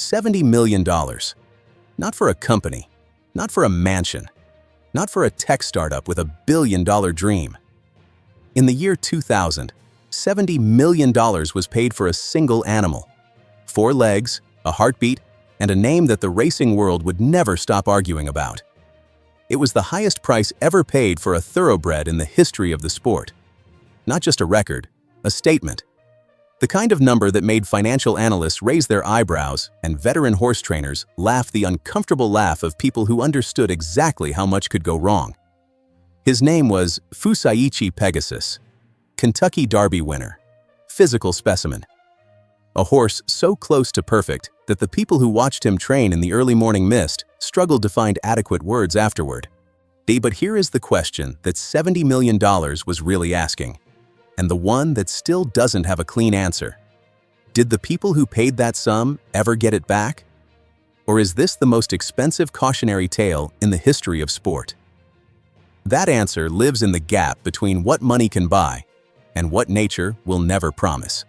$70 million. Not for a company, not for a mansion, not for a tech startup with a billion-dollar dream. In the year 2000, $70 million was paid for a single animal. 4 legs, a heartbeat, and a name that the racing world would never stop arguing about. It was the highest price ever paid for a thoroughbred in the history of the sport. Not just a record, a statement. The kind of number that made financial analysts raise their eyebrows and veteran horse trainers laugh the uncomfortable laugh of people who understood exactly how much could go wrong. His name was Fusaichi Pegasus, Kentucky Derby winner, physical specimen. A horse so close to perfect that the people who watched him train in the early morning mist struggled to find adequate words afterward. But here is the question that $70 million was really asking, and the one that still doesn't have a clean answer. Did the people who paid that sum ever get it back? Or is this the most expensive cautionary tale in the history of sport? That answer lives in the gap between what money can buy and what nature will never promise.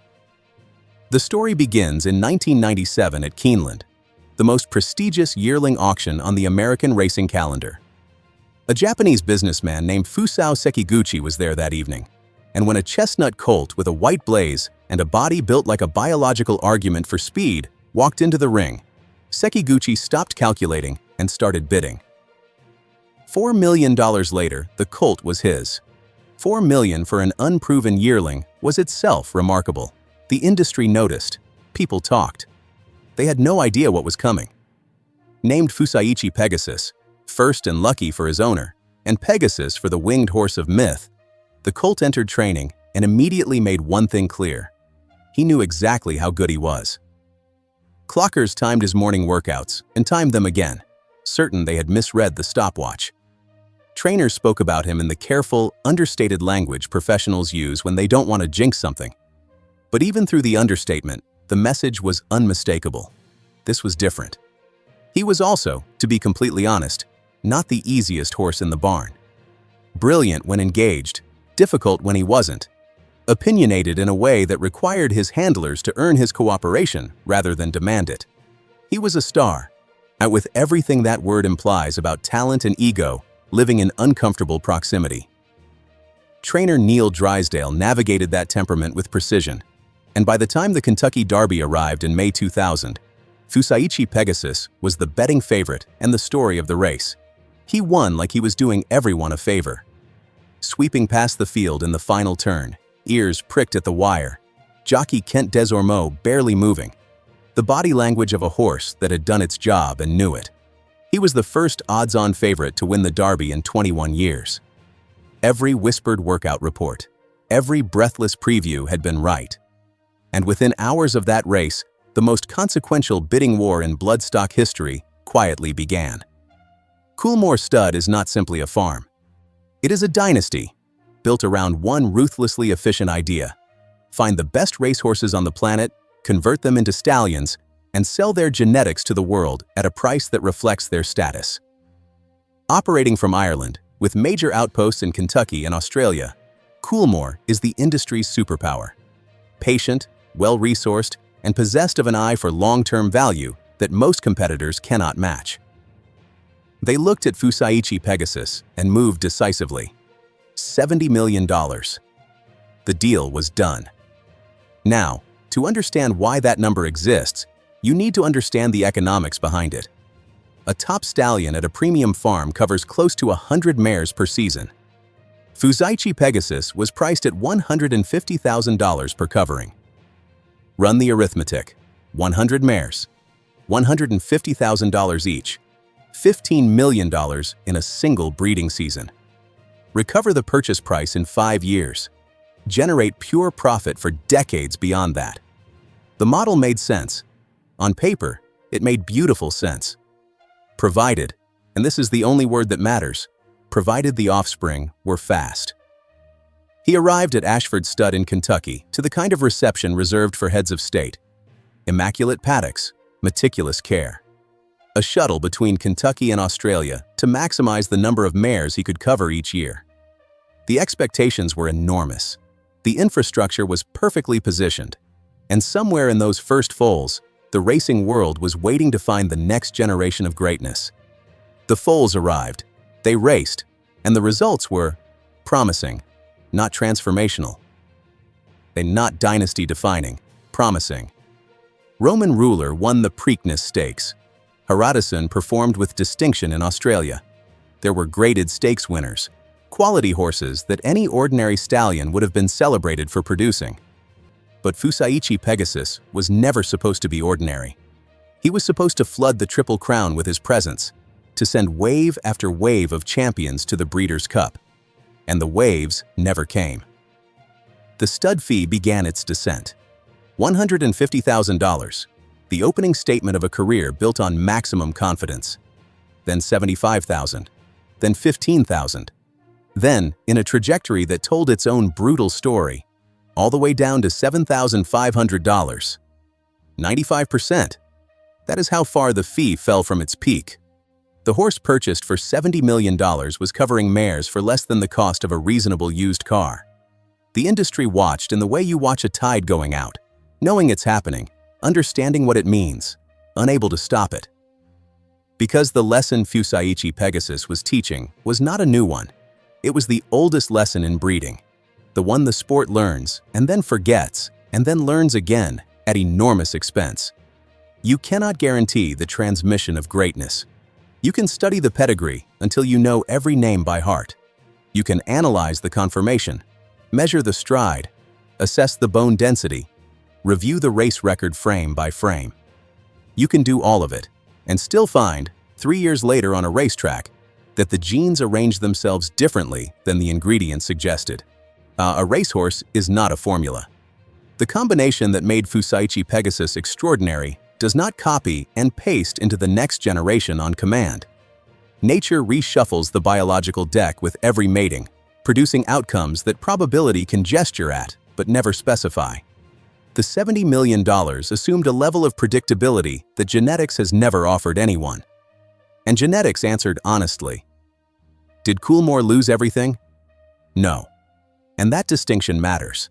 The story begins in 1997 at Keeneland, the most prestigious yearling auction on the American racing calendar. A Japanese businessman named Fusao Sekiguchi was there that evening, and when a chestnut colt with a white blaze and a body built like a biological argument for speed walked into the ring, Sekiguchi stopped calculating and started bidding. $4 million later, the colt was his. $4 million for an unproven yearling was itself remarkable. The industry noticed. People talked. They had no idea what was coming. Named Fusaichi Pegasus, first and lucky for his owner, and Pegasus for the winged horse of myth, the colt entered training and immediately made one thing clear. He knew exactly how good he was. Clockers timed his morning workouts and timed them again, certain they had misread the stopwatch. Trainers spoke about him in the careful, understated language professionals use when they don't want to jinx something. But even through the understatement, the message was unmistakable. This was different. He was also, to be completely honest, not the easiest horse in the barn. Brilliant when engaged, difficult when he wasn't. Opinionated in a way that required his handlers to earn his cooperation rather than demand it. He was a star, and with everything that word implies about talent and ego living in uncomfortable proximity. Trainer Neil Drysdale navigated that temperament with precision. And by the time the Kentucky Derby arrived in May 2000, Fusaichi Pegasus was the betting favorite and the story of the race. He won like he was doing everyone a favor. Sweeping past the field in the final turn, ears pricked at the wire, jockey Kent Desormeaux barely moving. The body language of a horse that had done its job and knew it. He was the first odds-on favorite to win the Derby in 21 years. Every whispered workout report, every breathless preview had been right. And within hours of that race, the most consequential bidding war in bloodstock history quietly began. Coolmore Stud is not simply a farm. It is a dynasty, built around one ruthlessly efficient idea. Find the best racehorses on the planet, convert them into stallions, and sell their genetics to the world at a price that reflects their status. Operating from Ireland, with major outposts in Kentucky and Australia, Coolmore is the industry's superpower. Patient, well-resourced, and possessed of an eye for long-term value that most competitors cannot match. They looked at Fusaichi Pegasus and moved decisively. $70 million. The deal was done. Now, to understand why that number exists, you need to understand the economics behind it. A top stallion at a premium farm covers close to 100 mares per season. Fusaichi Pegasus was priced at $150,000 per covering. Run the arithmetic. 100 mares, $150,000 each, $15 million in a single breeding season. Recover the purchase price in 5 years. Generate pure profit for decades beyond that. The model made sense. On paper, it made beautiful sense. Provided, and this is the only word that matters, provided the offspring were fast. He arrived at Ashford Stud in Kentucky to the kind of reception reserved for heads of state. Immaculate paddocks, meticulous care. A shuttle between Kentucky and Australia to maximize the number of mares he could cover each year. The expectations were enormous. The infrastructure was perfectly positioned. And somewhere in those first foals, The racing world was waiting to find the next generation of greatness. The foals arrived, they raced, and the results were promising, not transformational. Not dynasty-defining, promising. Roman ruler won the Preakness Stakes. Haradason performed with distinction in Australia. There were graded stakes winners, quality horses that any ordinary stallion would have been celebrated for producing. But Fusaichi Pegasus was never supposed to be ordinary. He was supposed to flood the Triple Crown with his presence, to send wave after wave of champions to the Breeders' Cup. And the waves never came. The stud fee began its descent. $150,000, the opening statement of a career built on maximum confidence. Then $75,000, then $15,000. Then, in a trajectory that told its own brutal story, all the way down to $7,500. 95%. That is how far the fee fell from its peak. The horse purchased for $70 million was covering mares for less than the cost of a reasonable used car. The industry watched in the way you watch a tide going out, knowing it's happening, understanding what it means, unable to stop it. Because the lesson Fusaichi Pegasus was teaching was not a new one. It was the oldest lesson in breeding, the one the sport learns and then forgets and then learns again at enormous expense. You cannot guarantee the transmission of greatness. You can study the pedigree until you know every name by heart. You can analyze the conformation, measure the stride, assess the bone density, review the race record frame by frame. You can do all of it and still find, 3 years later on a racetrack, that the genes arrange themselves differently than the ingredients suggested. A racehorse is not a formula. The combination that made Fusaichi Pegasus extraordinary does not copy and paste into the next generation on command. Nature reshuffles the biological deck with every mating, producing outcomes that probability can gesture at but never specify. The $70 million assumed a level of predictability that genetics has never offered anyone. And genetics answered honestly. Did Coolmore lose everything? No. And that distinction matters.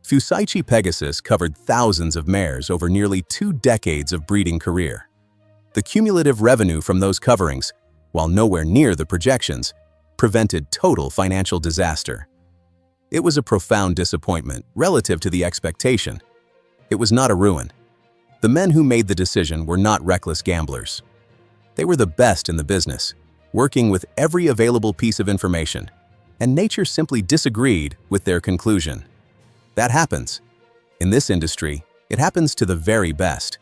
Fusaichi Pegasus covered thousands of mares over nearly 2 decades of breeding career. The cumulative revenue from those coverings, while nowhere near the projections, prevented total financial disaster. It was a profound disappointment relative to the expectation. It was not a ruin. The men who made the decision were not reckless gamblers. They were the best in the business, working with every available piece of information, and nature simply disagreed with their conclusion. That happens. In this industry, it happens to the very best.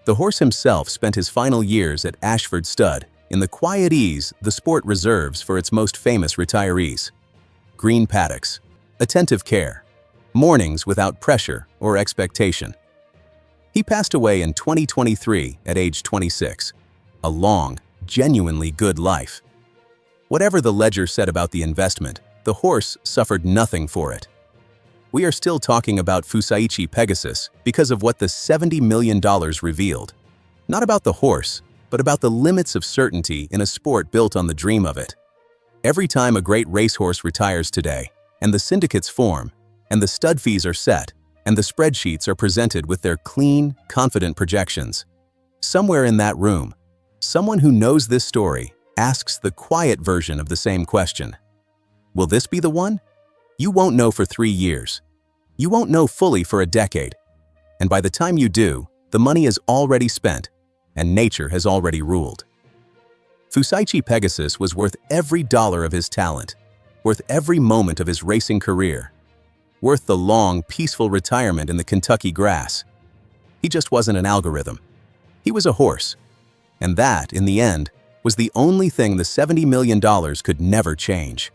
The horse himself spent his final years at Ashford Stud in the quiet ease the sport reserves for its most famous retirees. Green paddocks, attentive care, mornings without pressure or expectation. He passed away in 2023 at age 26. A long, genuinely good life. Whatever the ledger said about the investment, the horse suffered nothing for it. We are still talking about Fusaichi Pegasus because of what the $70 million revealed. Not about the horse, but about the limits of certainty in a sport built on the dream of it. Every time a great racehorse retires today, and the syndicates form, and the stud fees are set, and the spreadsheets are presented with their clean, confident projections, somewhere in that room, someone who knows this story asks the quiet version of the same question. Will this be the one? You won't know for 3 years. You won't know fully for a decade. And by the time you do, the money is already spent, and nature has already ruled. Fusaichi Pegasus was worth every dollar of his talent, worth every moment of his racing career, worth the long, peaceful retirement in the Kentucky grass. He just wasn't an algorithm. He was a horse. And that, in the end, was the only thing the $70 million could never change.